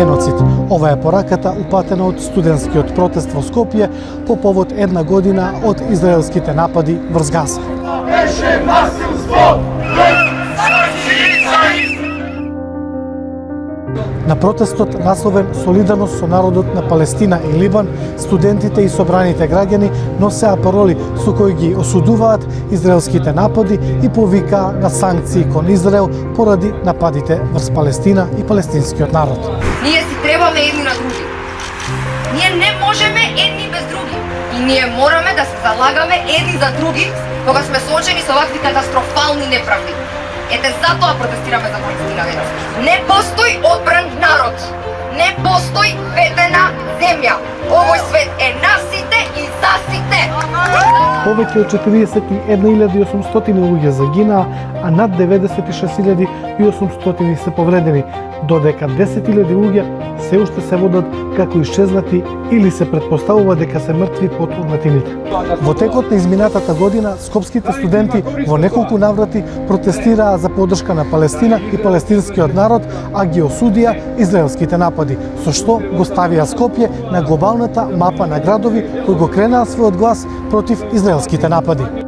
геноцид. Ова е пораката упатена од студентскиот протест во Скопје по повод една година од израелските напади врз Газа. На протестот насловен "Солидарност со народот на Палестина и Либан", студентите и собраните граѓани носеа пароли со кои ги осудуваат израелските напади и повикаа на санкции кон Израел поради нападите врз Палестина и палестинскиот народ. Ние си требаме едни на други. Ние не можеме едни без други. И ние мораме да се залагаме едни за други кога сме соочени со вакви катастрофални неправди. Ете затоа протестираме за Палестина денес. Не постои одбран народ. Не постои ветена земја. Овој свет е на сите и за сите. Повеќе од 41.800 луѓе загинаа, а над 96.800 се повредени, додека 10.000 луѓе се уште се водат како исчезнати или се претпоставува дека се мртви под урнатините. Во текот на изминатата година, скопските студенти во неколку наврати протестираа за поддршка на Палестина и палестинскиот народ, а ги осудија израелските напади, со што го ставија Скопје на глобалната мапа на градови кои го кренаа својот глас против израелските напади.